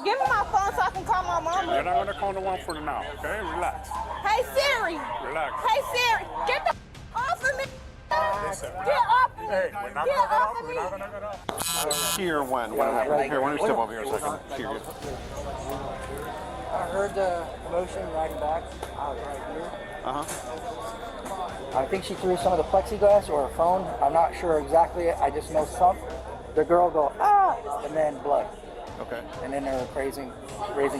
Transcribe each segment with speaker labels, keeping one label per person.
Speaker 1: Give me my phone so I can call my mama.
Speaker 2: You're not going to call the one for now, okay? Relax.
Speaker 1: Hey Siri.
Speaker 2: Relax.
Speaker 1: Hey Siri. Get the off of me.
Speaker 2: Listen.
Speaker 1: Get off of me.
Speaker 2: Hey, we're not
Speaker 1: Get
Speaker 2: going to get
Speaker 1: off
Speaker 2: off.
Speaker 1: of
Speaker 2: We're
Speaker 1: me.
Speaker 2: not going to get off.
Speaker 3: Here when? What happened? Here, why don't you step over here so I can hear you?
Speaker 4: I heard the commotion riding back. I was right here. I think she threw some of the plexiglass or her phone. I'm not sure exactly. I just know the girl go, ah, and then blood.
Speaker 3: Okay.
Speaker 4: And then they were raising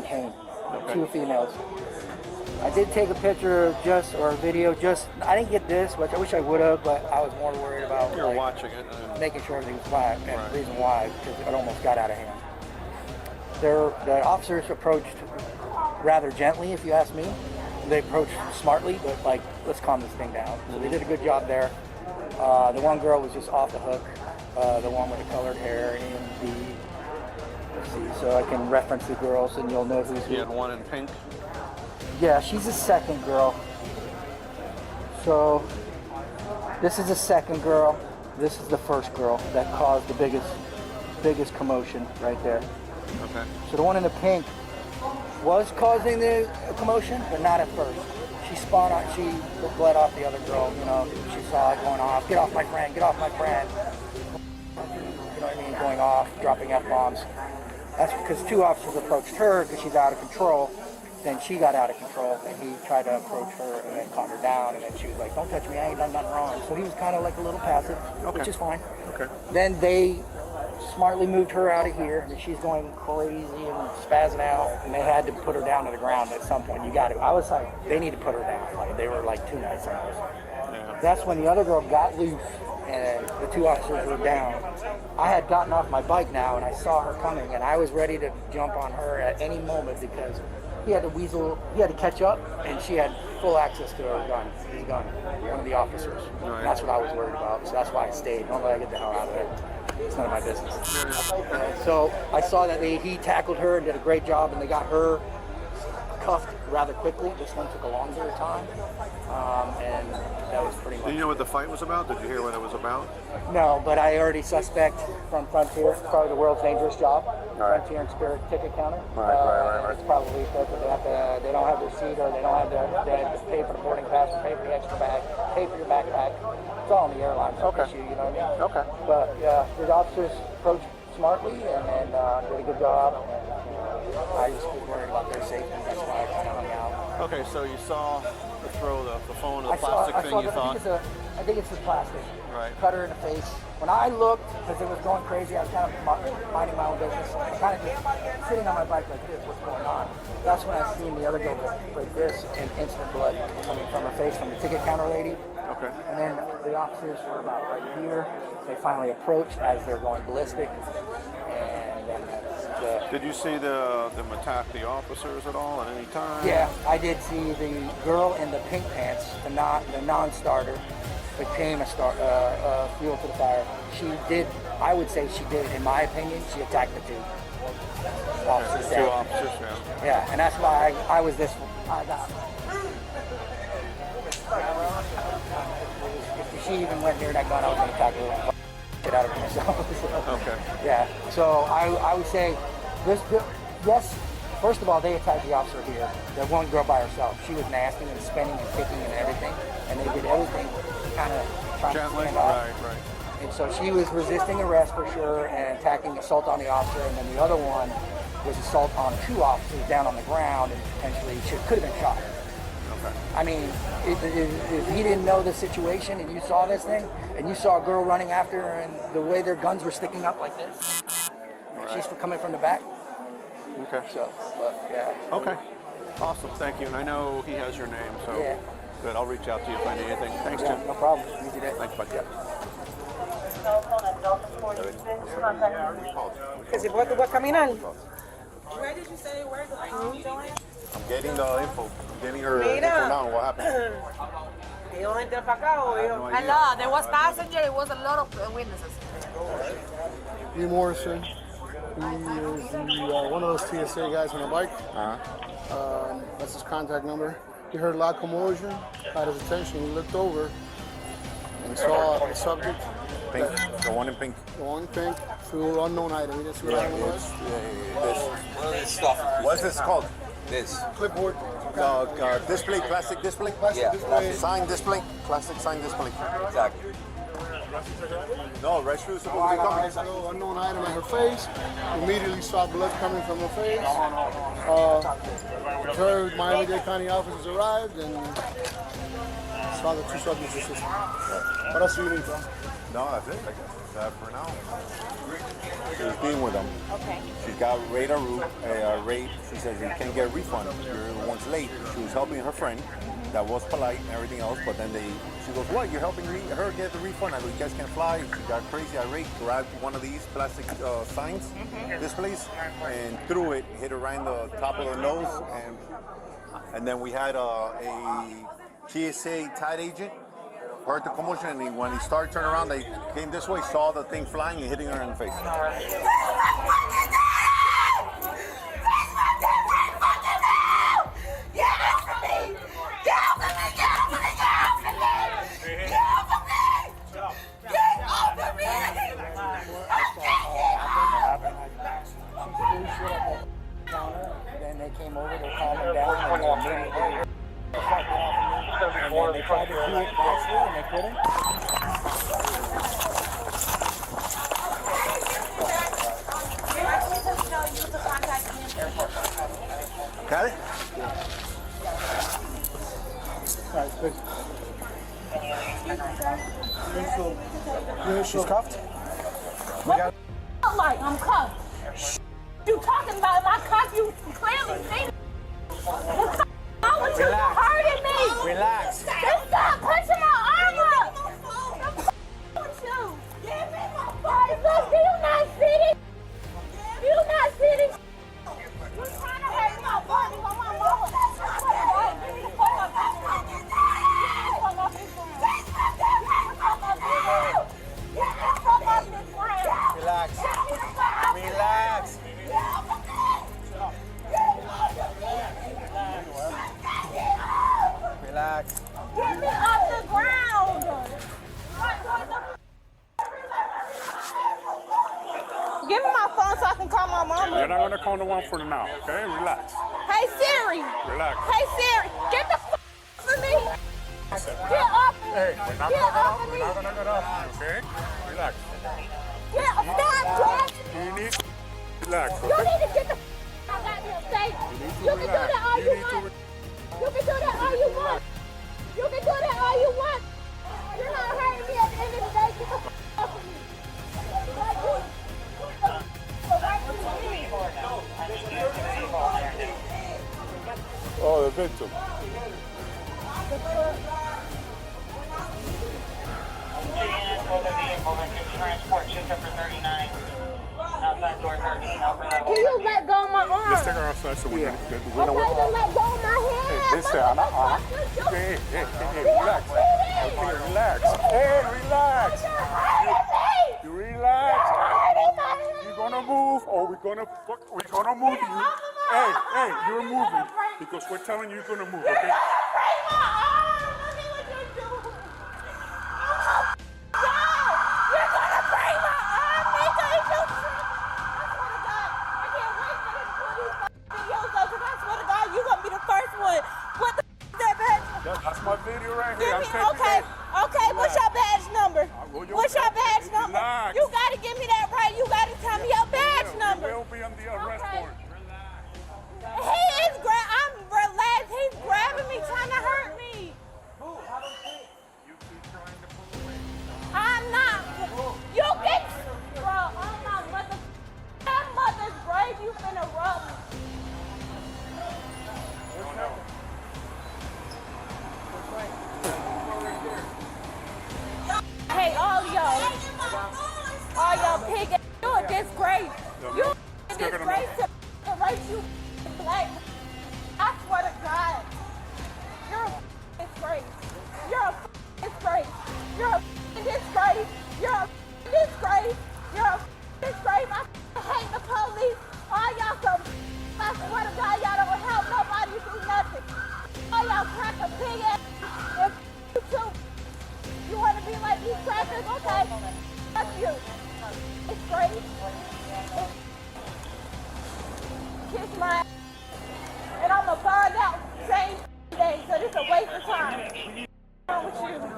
Speaker 4: Cain. Okay. 2 females. I did take a picture or a video I didn't get this, which I wish I would have, but I was more worried about
Speaker 3: watching it.
Speaker 4: Making sure everything was quiet, and the reason why, because it almost got out of hand. The officers approached rather gently, if you ask me. They approached smartly, but let's calm this thing down. So they did a good job there. The one girl was just off the hook. The one with the colored hair and let's see, so I can reference the girls and you'll know who's who.
Speaker 3: You had one in pink?
Speaker 4: Yeah, she's the second girl. So this is the second girl. This is the first girl that caused the biggest commotion right there.
Speaker 3: Okay.
Speaker 4: So the one in the pink was causing the commotion, but not at first. She bled off the other girl, she saw it going off. Get off my friend, get off my friend. You know what I mean? Going off, dropping F-bombs. That's because 2 officers approached her because she's out of control. Then she got out of control, and he tried to approach her and then calm her down, and then she was like, don't touch me, I ain't done nothing wrong. So he was kind of like a little passive, which is fine.
Speaker 3: Okay.
Speaker 4: Then they smartly moved her out of here, and she's going crazy and spazzing out, and they had to put her down to the ground at some point. I was like, they need to put her down. They were like too nice on us. Yeah. That's when the other girl got loose, and the 2 officers were down. I had gotten off my bike now, and I saw her coming, and I was ready to jump on her at any moment because he had to catch up, and she had full access to her gun, his gun, one of the officers. Right. And that's what I was worried about, so that's why I stayed. Normally I get the hell out of it. It's none of my business. So I saw that he tackled her and did a great job, and they got her cuffed rather quickly. This one took a longer time, and that was pretty much.
Speaker 3: Did you know what the fight was about? Did you hear what it was about?
Speaker 4: No, but I already suspect from Frontier. It's probably the world's dangerous job. Right. Frontier and Spirit ticket counter. Right. It's probably because they don't have their seat, or they have to pay for the boarding pass, or pay for the extra bag, pay for your backpack. It's all on the airline issue, you know what I mean? Okay. But the officers approached smartly and did a good job. I just was worried about their safety. That's why I was telling you out.
Speaker 3: Okay, so you saw her throw the phone or the plastic thing, you thought?
Speaker 4: I think it's the plastic.
Speaker 3: Right.
Speaker 4: Cut her in the face. When I looked, because it was going crazy, I was kind of minding my own business. Kind of just sitting on my bike like this, what's going on? That's when I seen the other girl go like this, and instant blood coming from her face from the ticket counter lady. Okay. And then the officers were about right here. They finally approached as they're going ballistic. And then
Speaker 3: did you see them attack the officers at all at any time?
Speaker 4: Yeah, I did see the girl in the pink pants, the non-starter, became a fuel to the fire. She did, I would say she did, in my opinion, she attacked the 2 officers.
Speaker 3: 2 officers, yeah.
Speaker 4: Yeah, and that's why I was this. If she even went near that gun, I was going to attack her. Get out of it myself. Okay. Yeah, so I would say yes. First of all, they attacked the officer here. The one girl by herself. She was nasty and spinning and kicking and everything, and they did everything kind of trying to stand off. Right. And so she was resisting arrest for sure and attacking assault on the officer, and then the other one was assault on 2 officers down on the ground and potentially could have been shot. Okay. I mean, if he didn't know the situation and you saw this thing and you saw a girl running after her and the way their guns were sticking up like this, she's coming from the back.
Speaker 3: Okay.
Speaker 4: So, yeah.
Speaker 3: Okay. Awesome. Thank you. And I know he has your name, so good. I'll reach out to you if I need anything. Thanks, Tim.
Speaker 4: No problem. You do that.
Speaker 3: Thanks, bud.
Speaker 5: Que si puedes, tú puedes caminar.
Speaker 1: Where did you say where are you going?
Speaker 3: I'm getting the info. I'm getting her info now. What happened?
Speaker 1: Hello, there was passenger, it was a lot of witnesses.
Speaker 6: E. Morrison. He is one of those TSA guys on a bike. That's his contact number. He heard a loud commotion, caught his attention. He looked over and saw the subject.
Speaker 3: Pink. The one in pink.
Speaker 6: The one in pink. Through unknown item. He didn't see what item it was.
Speaker 3: This.
Speaker 7: What is this stuff?
Speaker 8: What's this called?
Speaker 7: This.
Speaker 6: Clipboard.
Speaker 8: Display, plastic display?
Speaker 7: Yeah.
Speaker 6: display.
Speaker 8: Sign display? Plastic sign display.
Speaker 7: Exactly.
Speaker 8: No, rescue is supposed to be coming.
Speaker 6: So unknown item at her face. Immediately saw blood coming from her face. Her Miami-Dade County officers arrived and saw the two subjects assisted. What else do you need, bro?
Speaker 8: No, that's it, I guess. For now. She was being with them.
Speaker 1: Okay.
Speaker 8: She's got rate. She says you can't get a refund. You're the one's late. She was helping her friend that was polite and everything else, but then she goes, what, you're helping her get the refund? I go, you guys can't fly. She got crazy irate, grabbed one of these plastic signs, displays, and threw it, hit her right in the top of the nose, and then we had a TSA tight agent, heard the commotion, and when he started turning around, they came this way, saw the thing flying and hitting her in the face.
Speaker 4: Then they came over, they calmed him down, and they immediately and then they tried to do it nicely, and they couldn't.
Speaker 8: Got it?
Speaker 6: All right, good. She's cuffed?
Speaker 9: Like I'm cuffed. You talking about my cuff? You clearly see. I want you to hurting me.
Speaker 4: Relax.
Speaker 9: Just stop pushing my arm up. With you. Give me my phone. Look, do you not see this? Do you not see this? You're trying to hurt my body on my mama. Give me the fuck up. Get the fuck off this ground. Get the fuck off this ground.
Speaker 4: Relax. Relax. Relax.
Speaker 9: Get me off the ground. Give me my phone so I can call my mama.
Speaker 2: You're not going to call no one for now, okay? Relax.
Speaker 9: Hey Siri.
Speaker 2: Relax.
Speaker 9: Hey Siri. Get the fuck off of me. Get off of me.
Speaker 2: Hey, we're not
Speaker 9: Get
Speaker 2: going to
Speaker 9: off of
Speaker 2: We're
Speaker 9: me.
Speaker 2: not going to get off, okay? Relax.
Speaker 9: Stop, Jack.
Speaker 2: You need to relax,
Speaker 9: You
Speaker 2: okay?
Speaker 9: need to get the fuck out of here, State. You can do that all you want. You can do that all you want. You can do that all you want. You're not hurting me at the end of the day. Get the fuck off of me.
Speaker 2: Oh, the victim.
Speaker 9: Can you let go of my arm?
Speaker 2: Let's take her outside so we can get the
Speaker 9: Okay, then let go of my hand.
Speaker 2: Listen, hey, relax. Okay, relax. Hey, relax. You relax. You're gonna move, or we're gonna move you. Hey, you're moving because we're telling you you're gonna move, okay? That's my video right here. I'm taking
Speaker 9: Okay,
Speaker 2: that.
Speaker 9: okay, what's your badge number? What's your badge number?
Speaker 2: Relax.
Speaker 9: You gotta give me that right. You gotta tell me your badge number.
Speaker 2: You will be on the arrest warrant.
Speaker 9: He is I'm relaxed. He's grabbing me, trying to hurt me. I'm not. You get, bro. I'm not mother. That mother's brave. You finna rub me. Hey, all y'all pig ass, you a disgrace. You a disgrace to race you black. I swear to God, you're a disgrace. You're a disgrace. You're a disgrace. You're a disgrace. You're a disgrace. I hate the police. All y'all some my ass. And I'm gonna find out same day, so this is a waste of time. What's wrong with you?